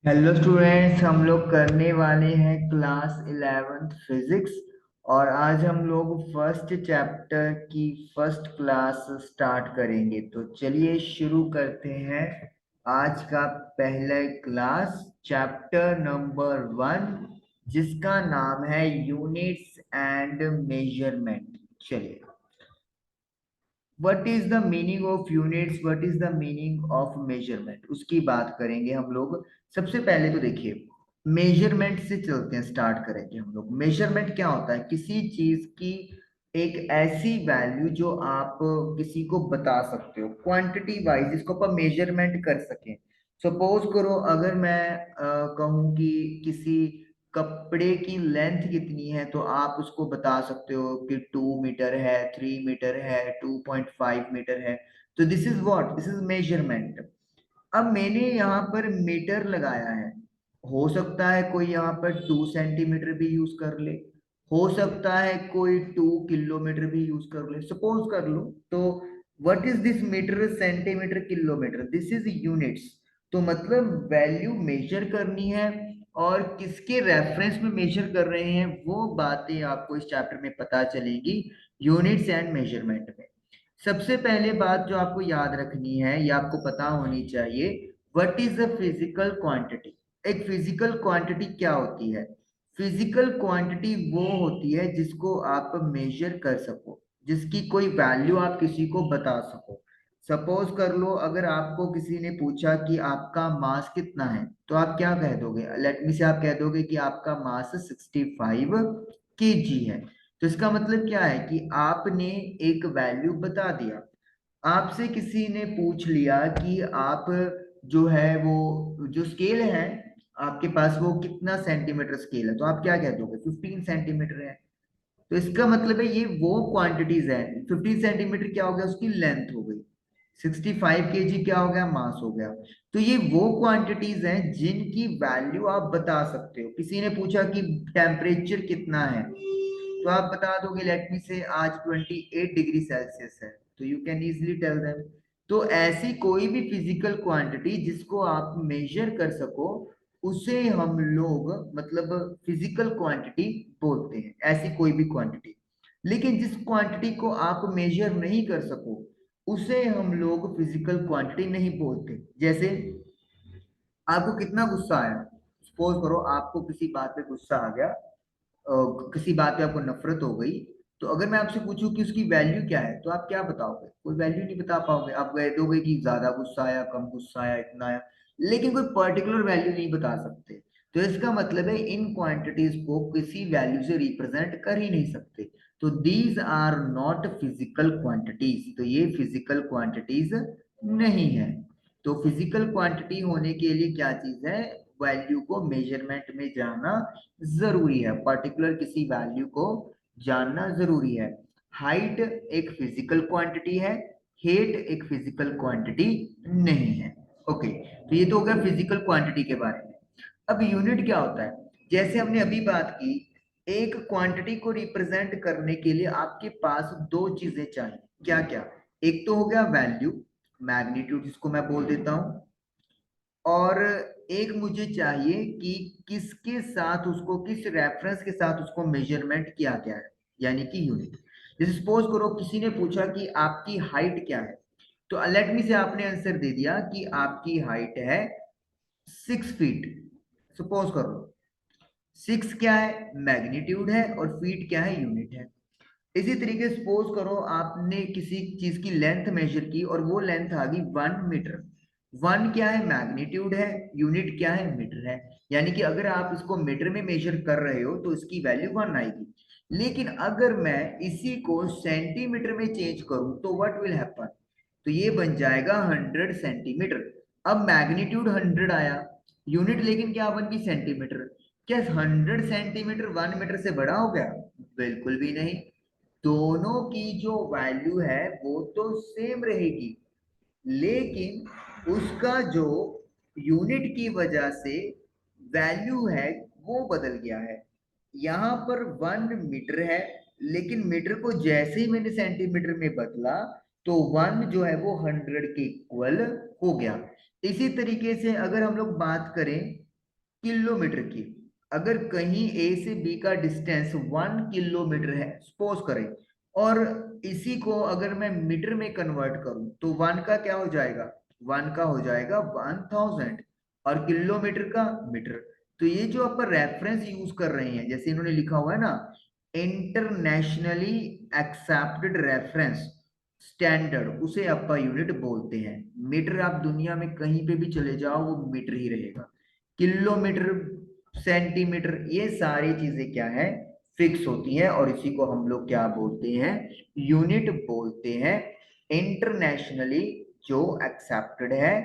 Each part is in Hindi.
हेलो स्टूडेंट्स, हम लोग करने वाले हैं क्लास 11th फिजिक्स। और आज हम लोग फर्स्ट चैप्टर की फर्स्ट क्लास स्टार्ट करेंगे। तो चलिए शुरू करते हैं आज का पहला क्लास, चैप्टर नंबर 1, जिसका नाम है यूनिट्स एंड मेजरमेंट। चलिए, what is the meaning of units, what is the meaning of measurement, उसकी बात करेंगे हम लोग। सबसे पहले तो देखिए, मेजरमेंट से चलते हैं, स्टार्ट करेंगे हम लोग। मेजरमेंट क्या होता है? किसी चीज की एक ऐसी वैल्यू जो आप किसी को बता सकते हो क्वांटिटी वाइज, जिसको आप मेजरमेंट कर सकें। सपोज करो, अगर मैं कहूँ कि किसी कपड़े की लेंथ कितनी है, तो आप उसको बता सकते हो कि 2 मीटर है, 3 मीटर है, 2.5 मीटर है। तो this is what, this is measurement. अब मैंने यहाँ पर मीटर लगाया है। हो सकता है कोई यहाँ पर 2 सेंटीमीटर भी यूज कर ले, हो सकता है कोई 2 किलोमीटर भी यूज कर ले, सपोज कर लो। तो what is this metre, centimetre, kilometre, this is units. तो मतलब वैल्यू मेजर करनी है, और किसके रेफरेंस में मेजर कर रहे हैं वो बातें आपको इस चैप्टर में पता चलेंगी, यूनिट्स एंड मेजरमेंट में। सबसे पहले बात जो आपको याद रखनी है या आपको पता होनी चाहिए, what is a physical quantity. एक फिजिकल क्वांटिटी क्या होती है? फिजिकल क्वांटिटी वो होती है जिसको आप मेजर कर सको, जिसकी कोई वैल्यू आप किसी को बता सको। सपोज कर लो, अगर आपको किसी ने पूछा कि आपका मास कितना है, तो आप क्या कह दोगे? लेट मी से आप कह दोगे कि आपका मास 65 kg है। तो इसका मतलब क्या है कि आपने एक वैल्यू बता दिया। आपसे किसी ने पूछ लिया कि आप जो है वो जो स्केल है आपके पास, वो कितना सेंटीमीटर स्केल है, तो आप क्या कह दोगे? 15 सेंटीमीटर है। तो इसका मतलब है ये वो क्वांटिटीज है। 15 सेंटीमीटर क्या हो गया? उसकी लेंथ हो गई। 65 kg क्या हो गया? मास हो गया। तो ये वो क्वांटिटीज हैं जिनकी वैल्यू आप बता सकते हो। किसी ने पूछा कि टेम्परेचर कितना है, तो आप बता दोगे लेट मी से आज 28 डिग्री सेल्सियस है। तो you can easily tell them. तो ऐसी कोई भी फिजिकल क्वांटिटी जिसको आप मेजर कर सको, उसे हम लोग मतलब फिजिकल क्वांटिटी बोलते हैं, ऐसी कोई भी क्वांटिटी। लेकिन जिस क्वांटिटी को आप मेजर नहीं कर सको, उसे हम लोग फिजिकल क्वांटिटी नहीं बोलते। जैसे आपको कितना गुस्सा आया, सपोज करो आपको किसी बात पे गुस्सा आ गया, किसी बात पे आपको नफरत हो गई। तो अगर मैं आपसे पूछूं कि उसकी वैल्यू क्या है, तो आप क्या बताओगे? कोई वैल्यू नहीं बता पाओगे। आप कह दोगे कि ज्यादा गुस्सा आया, कम गुस्सा आया, इतना आया, लेकिन कोई पर्टिकुलर वैल्यू नहीं बता सकते। तो इसका मतलब है इन क्वांटिटीज को किसी वैल्यू से रिप्रेजेंट कर ही नहीं सकते। तो these are not physical quantities. तो ये फिजिकल क्वांटिटीज नहीं है। तो फिजिकल क्वांटिटी होने के लिए क्या चीज है? वैल्यू को मेजरमेंट में जाना जरूरी है, पर्टिकुलर किसी वैल्यू को जानना जरूरी है। हाइट एक फिजिकल क्वांटिटी है, हेट एक फिजिकल क्वांटिटी नहीं है। ओके, तो ये तो हो गया फिजिकल क्वांटिटी के बारे में। अब यूनिट क्या होता है? जैसे हमने अभी बात की, एक क्वांटिटी को रिप्रेजेंट करने के लिए आपके पास दो चीजें चाहिए। क्या क्या? एक तो हो गया वैल्यू, मैग्नीट्यूड जिसको मैं बोल देता हूं, और एक मुझे चाहिए कि किसके साथ उसको, किस रेफरेंस के साथ उसको मेजरमेंट किया गया है, यानी कि यूनिट। जैसे सपोज करो किसी ने पूछा कि आपकी हाइट क्या है, तो लेट मी से आपने आंसर दे दिया कि आपकी हाइट है 6 फीट। सपोज कर लो, 6 क्या है? मैग्नीट्यूड है, और फीट क्या है? यूनिट है। इसी तरीके सपोज करो आपने किसी चीज की लेंथ मेजर की, और वो लेंथ आ गई 1 मीटर। 1 क्या है? मैग्नीट्यूड है, यूनिट क्या है? मीटर है। यानी कि अगर आप इसको मीटर में मेजर कर रहे हो तो इसकी वैल्यू 1 आएगी। लेकिन अगर मैं इसी को सेंटीमीटर में चेंज करूं तो व्हाट विल हैपन? तो ये बन जाएगा 100 सेंटीमीटर। अब मैग्नीट्यूड 100 आया, यूनिट लेकिन क्या बन गई? सेंटीमीटर। क्या 100 सेंटीमीटर 1 मीटर से बड़ा हो गया? बिल्कुल भी नहीं। दोनों की जो वैल्यू है वो तो सेम रहेगी, लेकिन उसका जो यूनिट की वजह से वैल्यू है वो बदल गया है। यहां पर 1 मीटर है, लेकिन मीटर को जैसे ही मैंने सेंटीमीटर में बदला, तो 1 जो है वो 100 के इक्वल हो गया। इसी तरीके से अगर हम लोग बात करें किलोमीटर की। अगर कहीं ए से बी का डिस्टेंस 1 किलोमीटर है सपोज करें, और इसी को अगर मैं मीटर में कन्वर्ट करूं तो 1 का क्या हो जाएगा, 1 का हो जाएगा 1000, और किलोमीटर का मीटर। तो ये जो अपन रेफरेंस यूज कर रहे हैं, जैसे इन्होंने लिखा हुआ है ना, इंटरनेशनली एक्सेप्टेड रेफरेंस स्टैंडर्ड, उसे अपन यूनिट बोलते हैं। मीटर आप दुनिया में कहीं पे भी चले जाओ वो मीटर ही रहेगा। किलोमीटर, सेंटीमीटर, ये सारी चीजें क्या है, फिक्स होती है, और इसी को हम लोग क्या बोलते हैं, यूनिट बोलते हैं। इंटरनेशनली जो एक्सेप्टेड है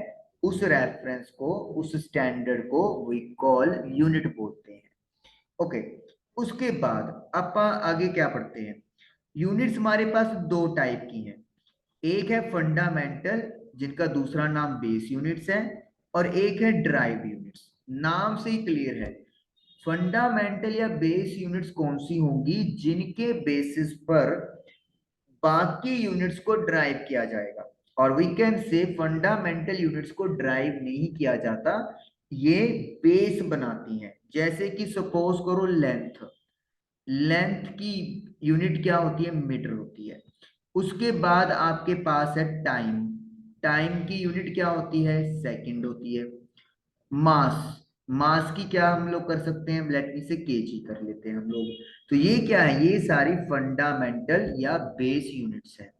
उस रेफरेंस को, उस स्टैंडर्ड को वी कॉल यूनिट बोलते हैं। ओके, उसके बाद अपन आगे क्या पढ़ते हैं। यूनिट्स हमारे पास दो टाइप की हैं। एक है फंडामेंटल, जिनका दूसरा नाम बेस यूनिट्स है, और एक है ड्राइव यूनिट्स। नाम से ही क्लियर है, फंडामेंटल या बेस यूनिट्स कौन सी होंगी, जिनके बेसिस पर बाकी यूनिट्स को ड्राइव किया जाएगा। और we can say fundamental units को ड्राइव नहीं किया जाता, ये बेस बनाती हैं। जैसे कि सपोज करो लेंथ, लेंथ की यूनिट क्या होती है, मीटर होती है। उसके बाद आपके पास है टाइम, टाइम की यूनिट क्या होती है, सेकंड होती है। मास, मास की क्या हम लोग कर सकते हैं, लेट मी से केजी कर लेते हैं हम लोग। तो ये क्या है, ये सारी फंडामेंटल या बेस यूनिट्स हैं।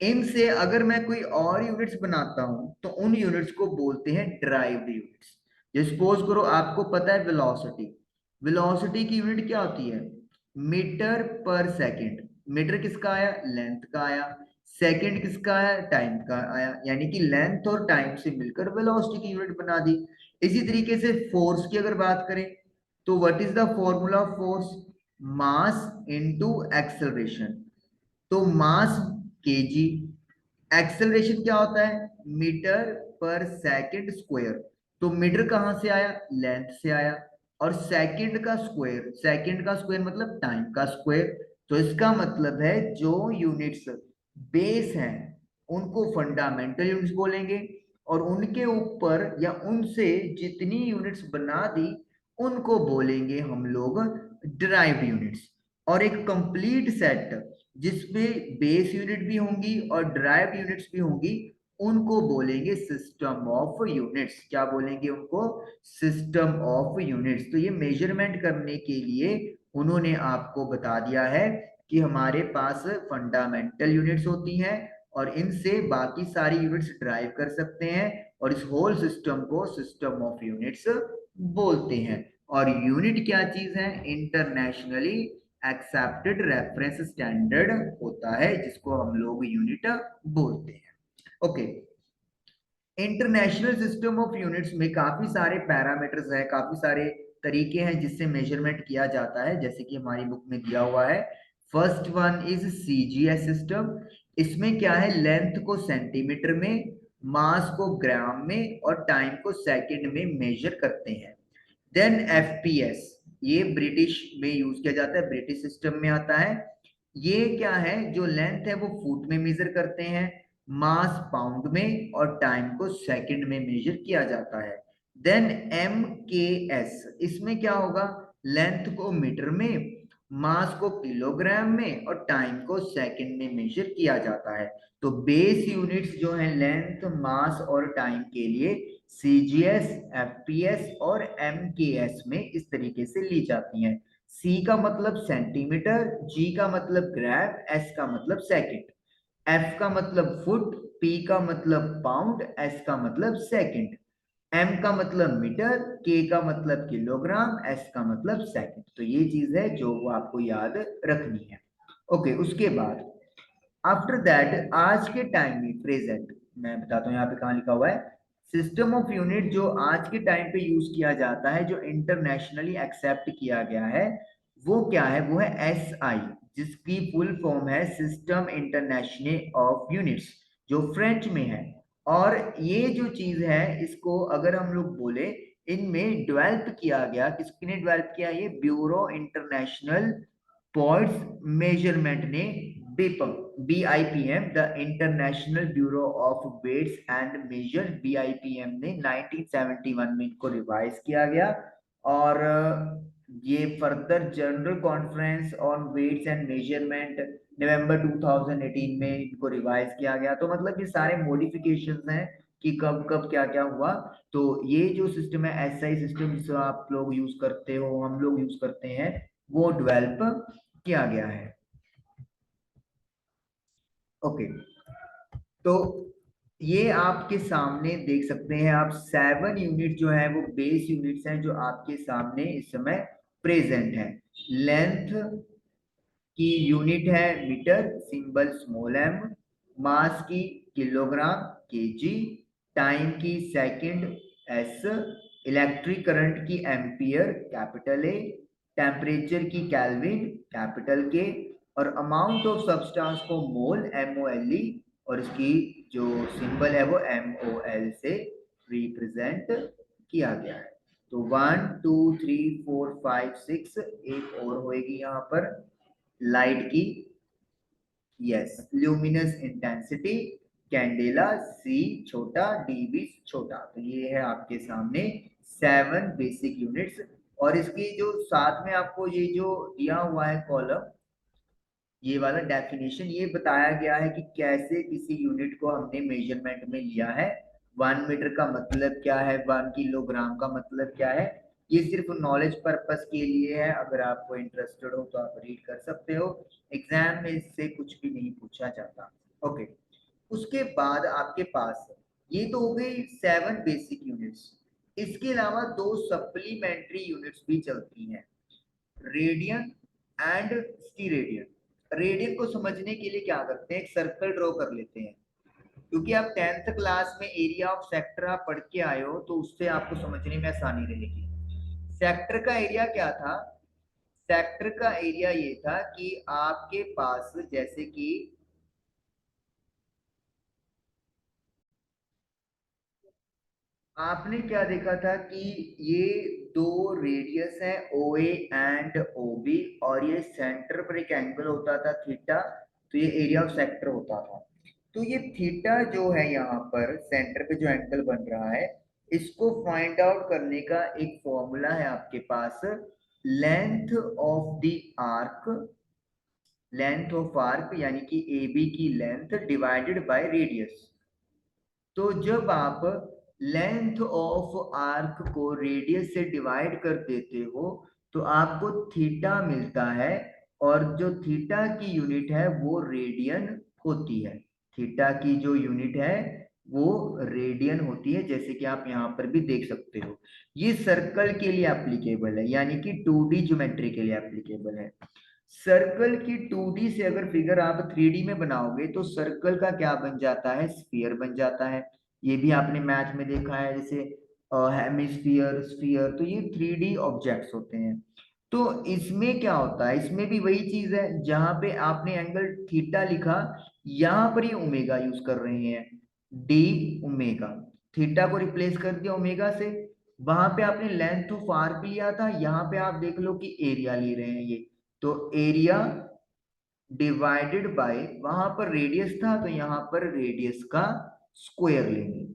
इनसे अगर मैं कोई और यूनिट्स बनाता हूं तो उन यूनिट्स को बोलते हैं ड्राइव्ड यूनिट्स। जैसे सपोज करो आपको पता है वेलोसिटी, वेलोसिटी की यूनिट क्या होती है, मीटर पर सेकंड। मीटर किसका आया, लेंथ का आया। सेकंड किसका आया, टाइम का आया। यानी कि लेंथ और टाइम से मिलकर वेलोसिटी की यूनिट बना दी। इसी तरीके से फोर्स की अगर बात करें तो what is the formula of force, mass into acceleration. तो मास केजी, एक्सेलरेशन क्या होता है, मीटर पर सेकंड स्क्वायर। तो मीटर कहां से आया, लेंथ से आया। और सेकंड का स्क्वायर, सेकंड का स्क्वायर मतलब टाइम का स्क्वायर। तो इसका मतलब है जो यूनिट्स बेस हैं उनको फंडामेंटल यूनिट्स बोलेंगे, और उनके ऊपर या उनसे जितनी यूनिट्स बना दी उनको बोलेंगे हम लोग ड्राइव्ड यूनिट्स। और एक कंप्लीट सेट जिसमें बेस यूनिट भी होंगी और ड्राइव यूनिट्स भी होंगी उनको बोलेंगे सिस्टम ऑफ यूनिट्स। क्या बोलेंगे उनको, सिस्टम ऑफ यूनिट्स। तो ये मेजरमेंट करने के लिए उन्होंने आपको बता दिया है कि हमारे पास फंडामेंटल यूनिट्स होती हैं और इनसे बाकी सारी यूनिट्स ड्राइव कर सकते हैं, और इस होल सिस्टम को सिस्टम ऑफ यूनिट्स बोलते हैं। और यूनिट क्या चीज है, इंटरनेशनली एक्सेप्टेड रेफरेंस स्टैंडर्ड होता है, जिसको हम लोग यूनिट बोलते हैं। Okay, international system of units में काफी सारे पैरामीटर्स है, काफी सारे तरीके हैं जिससे मेजरमेंट किया जाता है, जैसे कि हमारी बुक में दिया हुआ है। First one is CGS system. इसमें क्या है, लेंथ को सेंटीमीटर में, मास को ग्राम में और टाइम को सेकंड में मेजर करते हैं। देन एफपीएस, ये ब्रिटिश में यूज किया जाता है, ब्रिटिश सिस्टम में आता है। ये क्या है, जो लेंथ है वो फुट में मेजर करते हैं, मास पाउंड में, और टाइम को सेकंड में मेजर किया जाता है। देन एम के एस, इसमें क्या होगा, लेंथ को मीटर में, मास को किलोग्राम में और टाइम को सेकंड में मेजर किया जाता है। तो बेस यूनिट्स जो है लेंथ, मास और टाइम के लिए सीजीएस, एफपीएस और एमकेएस में इस तरीके से ली जाती हैं। सी का मतलब सेंटीमीटर, जी का मतलब ग्राम, एस का मतलब सेकंड, एफ का मतलब फुट, पी का मतलब पाउंड, एस का मतलब सेकंड, एम का मतलब मीटर, के का मतलब किलोग्राम, एस का मतलब सेकंड। तो ये चीज है जो वो आपको याद रखनी है। ओके, उसके बाद आफ्टर दैट आज के टाइम में प्रेजेंट, मैं बताता हूँ यहाँ पे कहाँ लिखा हुआ है, सिस्टम ऑफ यूनिट जो आज के टाइम पे यूज किया जाता है, जो इंटरनेशनली एक्सेप्ट किया गया है, वो क्या है, वो है एस आई, जिसकी फुल फॉर्म है सिस्टम इंटरनेशनल ऑफ यूनिट्स, जो फ्रेंच में है। और ये जो चीज है इसको अगर हम लोग बोले, इनमें डेवलप किया गया, किसने डेवलप किया, ये ब्यूरो इंटरनेशनल पॉइंट्स मेजरमेंट ने, BIPM, BIPM, the international bureau of weights and measure, BIPM ने 1971 में इनको रिवाइज किया गया। और ये further general conference on weights and measurement November 2018 में इनको रिवाइज किया गया। तो मतलब ये सारे मॉडिफिकेशंस हैं कि कब कब क्या क्या हुआ। तो ये जो सिस्टम है, एसआई सिस्टम जो आप लोग यूज करते हो, हम लोग यूज करते हैं, वो डेवलप किया गया है। ओके, तो ये आपके सामने देख सकते हैं आप, 7 यूनिट जो है वो बेस यूनिट्स हैं जो आपके सामने इस समय प्रेजेंट है। लेंथ की यूनिट है मीटर, सिंबल स्मॉल एम। मास की किलोग्राम केजी। टाइम की सेकंड एस। इलेक्ट्रिक करंट की एम्पियर कैपिटल ए। टेम्परेचर की केल्विन कैपिटल के। और अमाउंट ऑफ सब्सटेंस को मोल एम ओ एल ई, और इसकी जो सिंबल है वो एम ओ एल से रिप्रेजेंट किया गया है। तो 1 2 3 4 5 6 एक और होएगी यहाँ पर लाइट की, यस, ल्यूमिनस इंटेंसिटी, कैंडेला सी छोटा, डीबी छोटा। तो ये है आपके सामने 7 बेसिक यूनिट्स। और इसकी जो साथ में आपको ये जो दिया हुआ है कॉलम, ये वाला डेफिनेशन, ये बताया गया है कि कैसे किसी यूनिट को हमने मेजरमेंट में लिया है। 1 मीटर का मतलब क्या है, 1 किलोग्राम का मतलब क्या है। ये सिर्फ नॉलेज पर्पस के लिए है, अगर आपको इंटरेस्टेड हो तो आप रीड कर सकते हो। एग्जाम में इससे कुछ भी नहीं पूछा जाता। ओके, उसके बाद आपके पास ये तो हो गई 7 बेसिक यूनिट्स। इसके अलावा 2 सप्लीमेंट्री यूनिट्स भी चलती हैं, रेडियन एंड स्टीरेडियन। रेडियन को समझने के लिए क्या करते हैं, एक सर्कल ड्रॉ कर लेते हैं, क्योंकि आप 10th क्लास में एरिया ऑफ सेक्टर आप पढ़ के आए हो, तो उससे आपको समझने में आसानी रहेगी। सेक्टर का एरिया क्या था, सेक्टर का एरिया ये था कि आपके पास जैसे कि आपने क्या देखा था कि ये दो रेडियस है ओ ए एंड ओ बी, और ये सेंटर पर एक एंगल होता था थीटा, तो ये एरिया ऑफ सेक्टर होता था। तो ये थीटा जो है यहाँ पर सेंटर पे जो एंगल बन रहा है, इसको फाइंड आउट करने का एक फॉर्मूला है आपके पास, length of the arc, length of arc यानी कि ए बी की लेंथ डिवाइडेड बाय रेडियस। तो जब आप लेंथ ऑफ आर्क को रेडियस से डिवाइड कर देते हो तो आपको थीटा मिलता है, और जो थीटा की यूनिट है वो रेडियन होती है। थीटा की जो यूनिट है वो रेडियन होती है, जैसे कि आप यहाँ पर भी देख सकते हो। ये सर्कल के लिए एप्लीकेबल है, यानी कि 2D ज्योमेट्री के लिए एप्लीकेबल है। सर्कल की 2D से अगर फिगर आप 3D में बनाओगे तो सर्कल का क्या बन जाता है, स्फीयर बन जाता है। ये भी आपने मैथ में देखा है, जैसे हेमिस्फीयर, स्फीयर, तो ये 3D ऑब्जेक्ट्स होते हैं। तो इसमें क्या होता है, इसमें भी वही चीज है, जहां पे आपने एंगल थीटा लिखा, यहाँ पर ये ओमेगा यूज कर रहे हैं, डी ओमेगा। थीटा को रिप्लेस कर दिया ओमेगा से। वहां पे आपने लेंथ ऑफ आर्क लिया था, यहाँ पे आप देख लो कि एरिया ले रहे हैं ये। तो एरिया डिवाइडेड बाय, वहां पर रेडियस था तो यहाँ पर रेडियस का स्क्वायर लेंगे।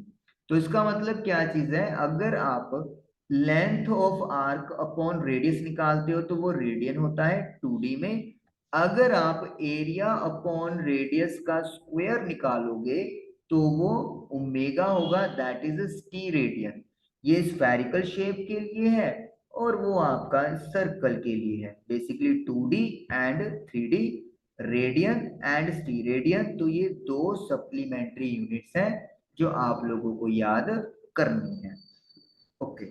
तो इसका मतलब क्या चीज है, अगर आप length of arc upon radius निकालते हो तो वो रेडियन होता है 2D में। अगर आप एरिया अपॉन रेडियस का स्क्वायर निकालोगे तो वो ओमेगा होगा, दैट इज टी रेडियन। ये स्फेरिकल शेप के लिए है, और वो आपका सर्कल के लिए है। Basically 2D and 3D, radian and steradian. तो ये 2 सप्लीमेंट्री यूनिट्स हैं जो आप लोगों को याद करनी है। ओके,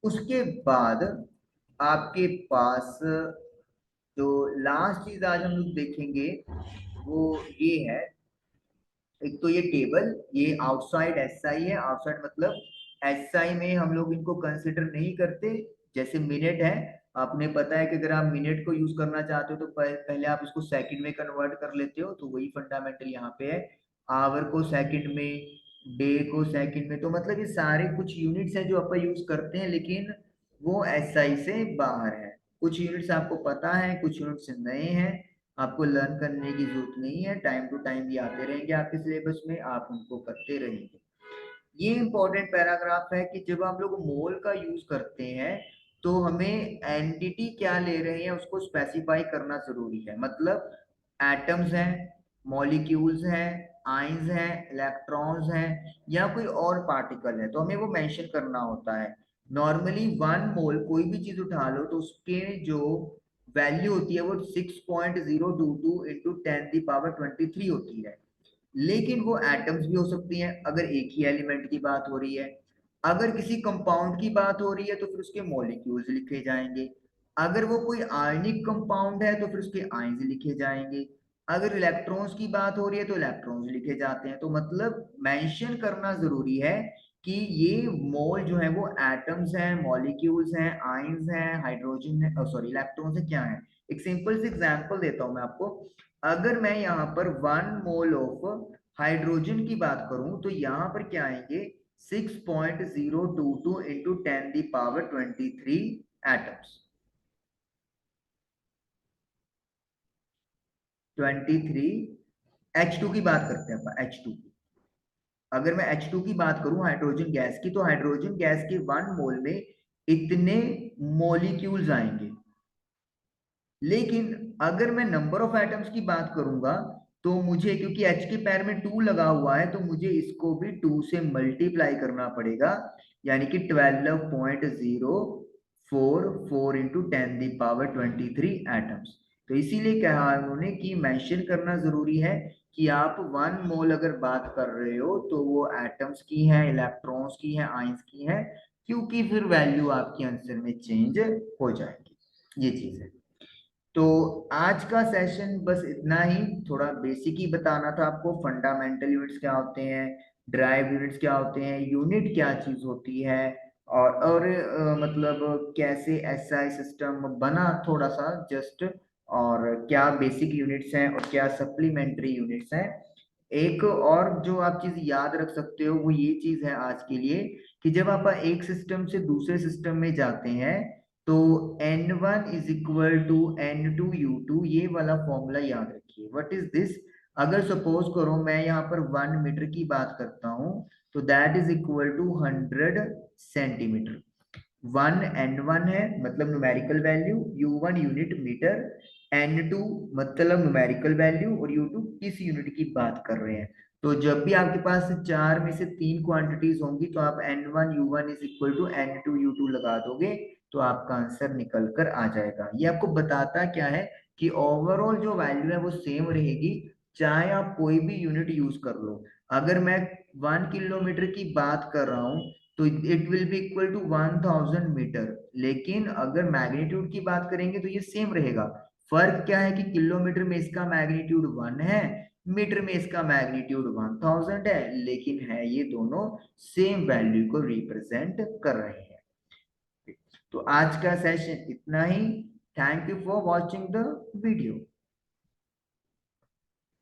उसके बाद आपके पास जो लास्ट चीज आज हम लोग देखेंगे वो ये है, एक तो ये टेबल, ये आउटसाइड एसआई है। आउटसाइड मतलब एसआई में हम लोग इनको कंसिडर नहीं करते। जैसे मिनट है, आपने पता है कि अगर आप मिनट को यूज करना चाहते हो तो पहले आप इसको सेकंड में कन्वर्ट कर लेते हो, तो वही फंडामेंटल यहाँ पे है। आवर को सेकंड में, डे को सेकंड में, तो मतलब ये सारे कुछ यूनिट्स हैं जो अपन यूज करते हैं, लेकिन वो एसआई से बाहर है। कुछ यूनिट्स आपको पता है, कुछ यूनिट्स नए हैं, आपको लर्न करने की जरूरत नहीं है, टाइम टू टाइम ये आते रहेंगे आपके सिलेबस में, आप उनको करते रहेंगे। ये इंपॉर्टेंट पैराग्राफ है कि जब हम लोग मोल का यूज करते हैं तो हमें एंटिटी क्या ले रहे हैं उसको स्पेसिफाई करना जरूरी है। मतलब एटम्स हैं, मॉलिक्यूल्स हैं, आयंस हैं, इलेक्ट्रॉन्स हैं, या कोई और पार्टिकल है, तो हमें वो मेंशन करना होता है। नॉर्मली 1 मोल कोई भी चीज उठा लो तो उसके जो वैल्यू होती है वो 6.022 इंटू 10⁻23 होती है। लेकिन वो एटम्स भी हो सकती हैं अगर एक ही एलिमेंट की बात हो रही है। अगर किसी कंपाउंड की बात हो रही है तो फिर उसके मॉलिक्यूल्स लिखे जाएंगे। अगर वो कोई आयनिक कंपाउंड है तो फिर उसके आयंस लिखे जाएंगे। अगर इलेक्ट्रॉन्स की बात हो रही है तो इलेक्ट्रॉन्स लिखे जाते हैं। तो मतलब मेंशन करना जरूरी है कि ये मोल जो है वो एटम्स हैं, मॉलिक्यूल्स हैं, आयंस हैं, हाइड्रोजन है, सॉरी इलेक्ट्रॉन्स है, क्या है। एक सिंपल सी एग्जांपल देता हूं मैं आपको। अगर मैं यहाँ पर 1 मोल ऑफ हाइड्रोजन की बात करूं तो यहाँ पर क्या आएंगे, 6.022 इंटू 10⁻23 एटम्स। 23 H2 की बात करते हैं अपन, H2 की। अगर मैं H2 की बात करूं हाइड्रोजन गैस की, तो हाइड्रोजन गैस के 1 मोल में इतने मोलिक्यूल्स आएंगे। लेकिन अगर मैं नंबर ऑफ एटम्स की बात करूंगा तो मुझे, क्योंकि H के पैर में 2 लगा हुआ है, तो मुझे इसको भी 2 से मल्टीप्लाई करना पड़ेगा। यानी कि 12.044 इंटू 10⁻23 एटम्स। तो इसीलिए कहा उन्होंने कि मेंशन करना जरूरी है कि आप 1 मोल अगर बात कर रहे हो तो वो एटम्स की है, इलेक्ट्रॉन्स की है, आयंस की है, क्योंकि फिर वैल्यू आपके आंसर में चेंज हो जाएगी। ये चीज है। तो आज का सेशन बस इतना ही, थोड़ा बेसिक ही बताना था आपको। फंडामेंटल यूनिट्स क्या होते हैं, ड्राइव यूनिट्स क्या होते हैं, यूनिट क्या चीज होती है, और मतलब कैसे एसआई सिस्टम बना थोड़ा सा जस्ट, और क्या बेसिक यूनिट्स हैं और क्या सप्लीमेंट्री यूनिट्स हैं। एक और जो आप चीज याद रख सकते हो वो ये चीज है आज के लिए, कि जब आप एक सिस्टम से दूसरे सिस्टम में जाते हैं तो N1 is equal to N2U2, ये वाला फॉर्मूला याद रखिए। What is this? अगर सपोज करो मैं यहाँ पर 1 मीटर की बात करता हूँ तो that is equal to 100 centimetre. 1 N1 है मतलब numerical value, U1 unit metre, N2 मतलब न्यूमेरिकल वैल्यू, और U2 किस यूनिट की बात कर रहे हैं। तो जब भी आपके पास चार में से तीन क्वांटिटीज होंगी तो आप N1U1 is equal to N2U2 लगा दोगे तो आपका आंसर निकल कर आ जाएगा। ये आपको बताता क्या है कि ओवरऑल जो वैल्यू है वो सेम रहेगी, चाहे आप कोई भी यूनिट यूज कर लो। अगर मैं 1 किलोमीटर की बात कर रहा हूँ तो it will be equal to 1000 metre. लेकिन अगर मैग्नीट्यूड की बात करेंगे तो ये सेम रहेगा। फर्क क्या है कि किलोमीटर में इसका मैग्नीट्यूड 1 है, मीटर में इसका मैग्नीट्यूड 1000 है, लेकिन है ये दोनों सेम वैल्यू को रिप्रेजेंट कर रहे हैं। तो आज का सेशन इतना ही। Thank you for watching the video.